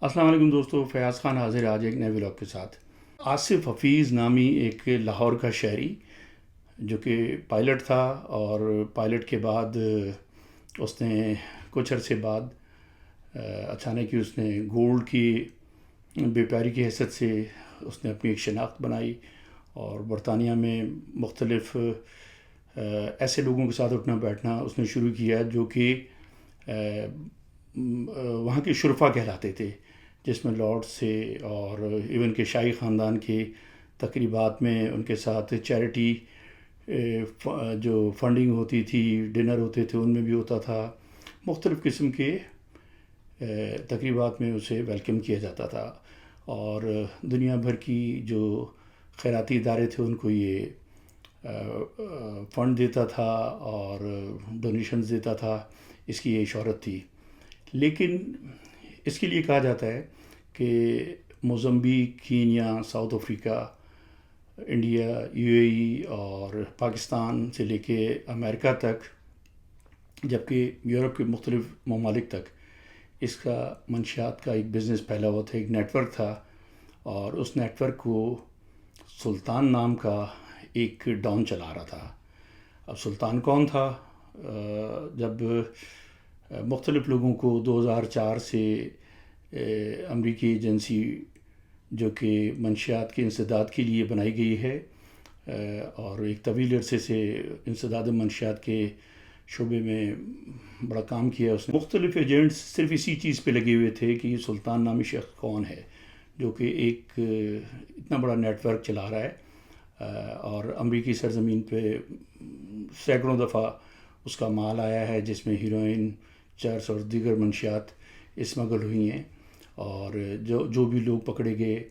السلام علیکم دوستو، فیاض خان حاضر آج ایک نئے ولاگ کے ساتھ۔ آصف حفیظ نامی ایک لاہور کا شہری جو کہ پائلٹ تھا، اور پائلٹ کے بعد اس نے کچھ عرصے بعد اچانک ہی اس نے گولڈ کی بیپاری کی حیثیت سے اس نے اپنی ایک شناخت بنائی، اور برطانیہ میں مختلف ایسے لوگوں کے ساتھ اٹھنا بیٹھنا اس نے شروع کیا جو کہ وہاں کے شرفا کہلاتے تھے، جس میں لارڈ سے اور ایون کے شاہی خاندان کے تقریبات میں ان کے ساتھ چیریٹی جو فنڈنگ ہوتی تھی، ڈنر ہوتے تھے، ان میں بھی ہوتا تھا۔ مختلف قسم کے تقریبات میں اسے ویلکم کیا جاتا تھا، اور دنیا بھر کی جو خیراتی ادارے تھے ان کو یہ فنڈ دیتا تھا اور ڈونیشنز دیتا تھا۔ اس کی یہ شہرت تھی، لیکن اس کے لیے کہا جاتا ہے کہ Mozambique, Kenya, South Africa, India, U A E اور پاکستان سے لے کے امریکہ تک، جبکہ یورپ کے مختلف ممالک تک اس کا منشیات کا ایک بزنس پھیلا ہوا تھا، ایک نیٹ ورک تھا، اور اس نیٹ ورک کو سلطان نام کا ایک ڈان چلا رہا تھا۔ اب سلطان کون تھا؟ جب مختلف لوگوں کو 2004 سے امریکی ایجنسی جو کہ منشیات کے انسداد کے لیے بنائی گئی ہے، اور ایک طویل عرصے سے انسداد منشیات کے شعبے میں بڑا کام کیا اس نے، مختلف ایجنٹس صرف اسی چیز پہ لگے ہوئے تھے کہ یہ سلطان نامی شخص کون ہے جو کہ ایک اتنا بڑا نیٹ ورک چلا رہا ہے، اور امریکی سرزمین پہ سینکڑوں دفعہ اس کا مال آیا ہے، جس میں ہیروئن، چرس اور دیگر منشیات اسمگل ہوئی ہیں۔ اور جو بھی لوگ پکڑے گئے،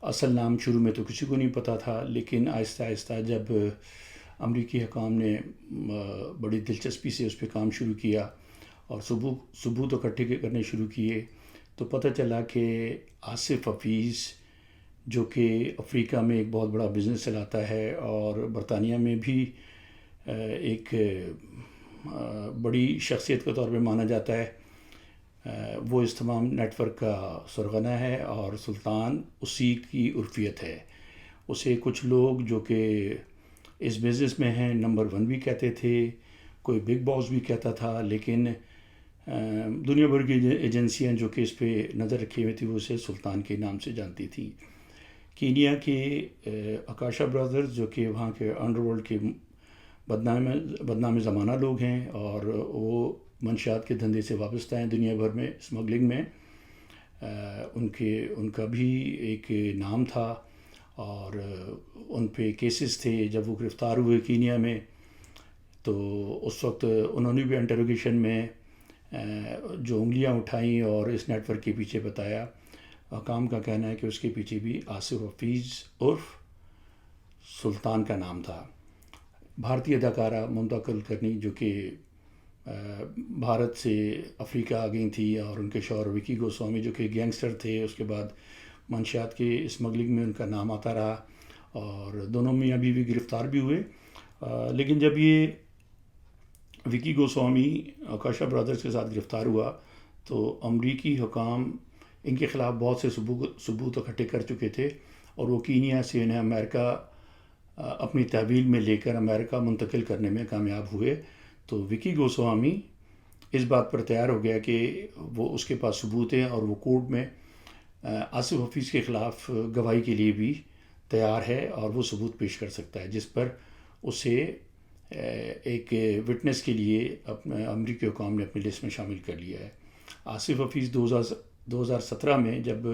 اصل نام شروع میں تو کسی کو نہیں پتہ تھا، لیکن آہستہ آہستہ جب امریکی حکام نے بڑی دلچسپی سے اس پہ کام شروع کیا اور ثبوت اکٹھے کرنے شروع کیے، تو پتہ چلا کہ آصف حفیظ جو کہ افریقہ میں ایک بہت بڑا بزنس چلاتا ہے، اور برطانیہ میں بھی ایک بڑی شخصیت کے طور پہ مانا جاتا ہے، وہ اس تمام نیٹ ورک کا سرغنہ ہے، اور سلطان اسی کی عرفیت ہے۔ اسے کچھ لوگ جو کہ اس بزنس میں ہیں نمبر 1 بھی کہتے تھے، کوئی بگ باس بھی کہتا تھا، لیکن دنیا بھر کی ایجنسیاں جو کہ اس پہ نظر رکھے ہوئے تھی وہ اسے سلطان کے نام سے جانتی تھیں۔ کینیا کے اکاشا برادرز جو کہ وہاں کے انڈر ورلڈ کے بدنام زمانہ لوگ ہیں، اور وہ منشیات کے دھندے سے وابستہ ہیں دنیا بھر میں، اسمگلنگ میں، ان کا بھی ایک نام تھا، اور ان پہ کیسز تھے۔ جب وہ گرفتار ہوئے کینیا میں تو اس وقت انہوں نے بھی انٹروگیشن میں جو انگلیاں اٹھائیں اور اس نیٹ ورک کے پیچھے بتایا۔ حکام کا کہنا ہے کہ اس کے پیچھے بھی آصف حفیظ عرف سلطان کا نام تھا۔ بھارتی اداکارہ ممتا کلکرنی جو کہ بھارت سے افریقہ آ گئی تھی، اور ان کے شوہر وکی گوسوامی جو کہ گینگسٹر تھے، اس کے بعد منشیات کے اسمگلنگ میں ان کا نام آتا رہا، اور دونوں میاں بیوی گرفتار بھی ہوئے۔ لیکن جب یہ وکی گوسوامی اکاشا برادرز کے ساتھ گرفتار ہوا تو امریکی حکام ان کے خلاف بہت سے ثبوت اکٹھے کر چکے تھے، اور وہ کینیا سے انہیں امریکہ اپنی تحویل میں لے کر امریکہ منتقل کرنے میں کامیاب ہوئے۔ تو وکی گوسوامی اس بات پر تیار ہو گیا کہ وہ اس کے پاس ثبوت ہیں، اور وہ کورٹ میں آصف حفیظ کے خلاف گواہی کے لیے بھی تیار ہے، اور وہ ثبوت پیش کر سکتا ہے، جس پر اسے ایک وٹنس کے لیے امریکی حکام نے اپنی لسٹ میں شامل کر لیا ہے۔ آصف حفیظ 2017 میں جب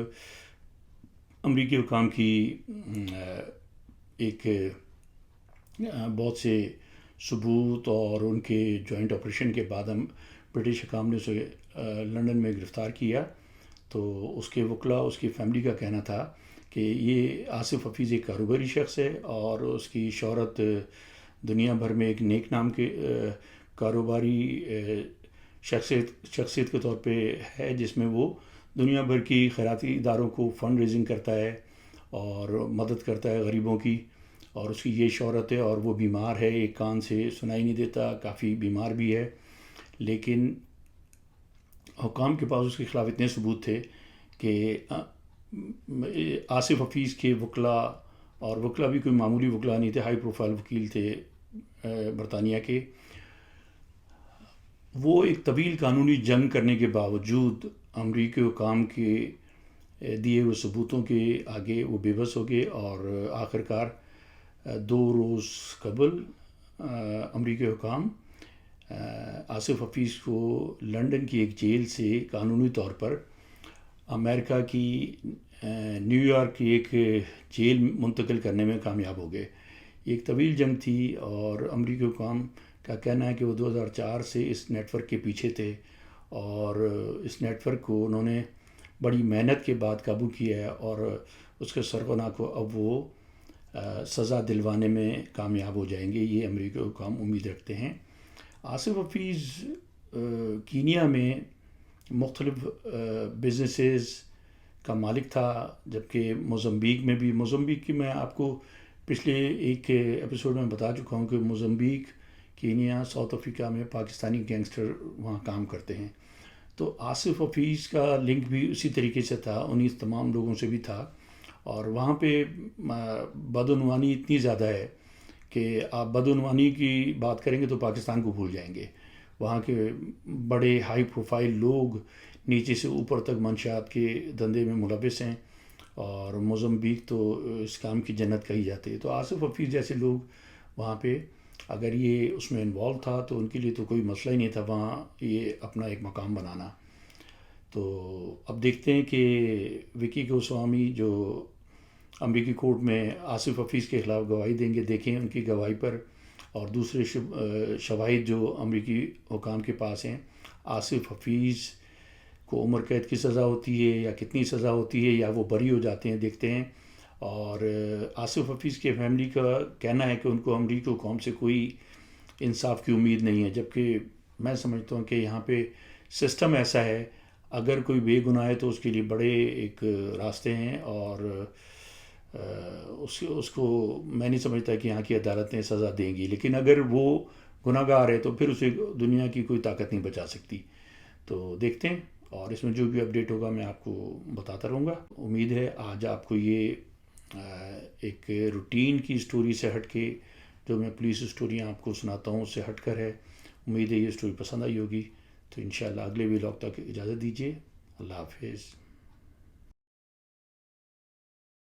امریکی حکام کی ایک بہت سے ثبوت اور ان کے جوائنٹ آپریشن کے بعد برٹش حکام نے اسے لندن میں گرفتار کیا، تو اس کے وکلاء، اس کی فیملی کا کہنا تھا کہ یہ آصف حفیظ ایک کاروباری شخص ہے، اور اس کی شہرت دنیا بھر میں ایک نیک نام کے کاروباری شخصیت کے طور پہ ہے، جس میں وہ دنیا بھر کی خیراتی اداروں کو فنڈ ریزنگ کرتا ہے اور مدد کرتا ہے غریبوں کی، اور اس کی یہ شہرت ہے۔ اور وہ بیمار ہے، ایک کان سے سنائی نہیں دیتا، کافی بیمار بھی ہے، لیکن حکام کے پاس اس کے خلاف اتنے ثبوت تھے کہ آصف حفیظ کے وکلاء، اور وکلاء بھی کوئی معمولی وکلاء نہیں تھے، ہائی پروفائل وکیل تھے برطانیہ کے، وہ ایک طویل قانونی جنگ کرنے کے باوجود امریکی حکام کے دیے ہوئے ثبوتوں کے آگے وہ بے بس ہو گئے، اور آخرکار 2 روز قبل امریکی حکام آصف حفیظ کو لنڈن کی ایک جیل سے قانونی طور پر امریکہ کی نیو یارک کی ایک جیل منتقل کرنے میں کامیاب ہو گئے۔ یہ ایک طویل جنگ تھی، اور امریکی حکام کا کہنا ہے کہ وہ 2004 سے اس نیٹ ورک کے پیچھے تھے، اور اس نیٹ ورک کو انہوں نے بڑی محنت کے بعد قابو کیا ہے، اور اس کے سرغنہ کو اب وہ سزا دلوانے میں کامیاب ہو جائیں گے، یہ امریکی حکام امید رکھتے ہیں۔ آصف حفیظ کینیا میں مختلف بزنسز کا مالک تھا، جبکہ موزمبیق میں بھی، موزمبیق کی میں آپ کو پچھلے ایک ایپیسوڈ میں بتا چکا ہوں کہ موزمبیق، کینیا، ساؤتھ افریقہ میں پاکستانی گینگسٹر وہاں کام کرتے ہیں۔ تو آصف حفیظ کا لنک بھی اسی طریقے سے تھا، انہیں تمام لوگوں سے بھی تھا، اور وہاں پہ بدعنوانی اتنی زیادہ ہے کہ آپ بدعنوانی کی بات کریں گے تو پاکستان کو بھول جائیں گے۔ وہاں کے بڑے ہائی پروفائل لوگ نیچے سے اوپر تک منشیات کے دھندے میں ملوث ہیں، اور موزمبیق تو اس کام کی جنت کہی جاتی ہے۔ تو آصف حفیظ جیسے لوگ وہاں پہ اگر یہ اس میں انوالو تھا تو ان کے لیے تو کوئی مسئلہ ہی نہیں تھا وہاں یہ اپنا ایک مقام بنانا۔ تو اب دیکھتے ہیں کہ وکی گوسوامی جو امریکی کورٹ میں آصف حفیظ کے خلاف گواہی دیں گے، دیکھیں ان کی گواہی پر اور دوسرے شواہد جو امریکی حکام کے پاس ہیں، آصف حفیظ کو عمر قید کی سزا ہوتی ہے یا کتنی سزا ہوتی ہے، یا وہ بری ہو جاتے ہیں، دیکھتے ہیں۔ اور آصف حفیظ کے فیملی کا کہنا ہے کہ ان کو امریکی حکام سے کوئی انصاف کی امید نہیں ہے، جبکہ میں سمجھتا ہوں کہ یہاں پہ سسٹم ایسا ہے، اگر کوئی بے گناہ ہے تو اس کے لیے بڑے ایک راستے ہیں، اور اس کو میں نہیں سمجھتا کہ یہاں کی عدالتیں سزا دیں گی، لیکن اگر وہ گناہ گار ہے تو پھر اسے دنیا کی کوئی طاقت نہیں بچا سکتی۔ تو دیکھتے ہیں، اور اس میں جو بھی اپڈیٹ ہوگا میں آپ کو بتاتا رہوں گا۔ امید ہے آج آپ کو یہ ایک روٹین کی سٹوری سے ہٹ کے، جو میں پولیس سٹوریاں آپ کو سناتا ہوں اس سے ہٹ کر ہے، امید ہے یہ سٹوری پسند آئی ہوگی۔ تو انشاءاللہ اگلے ویلاگ تک اجازت دیجیے، اللہ حافظ۔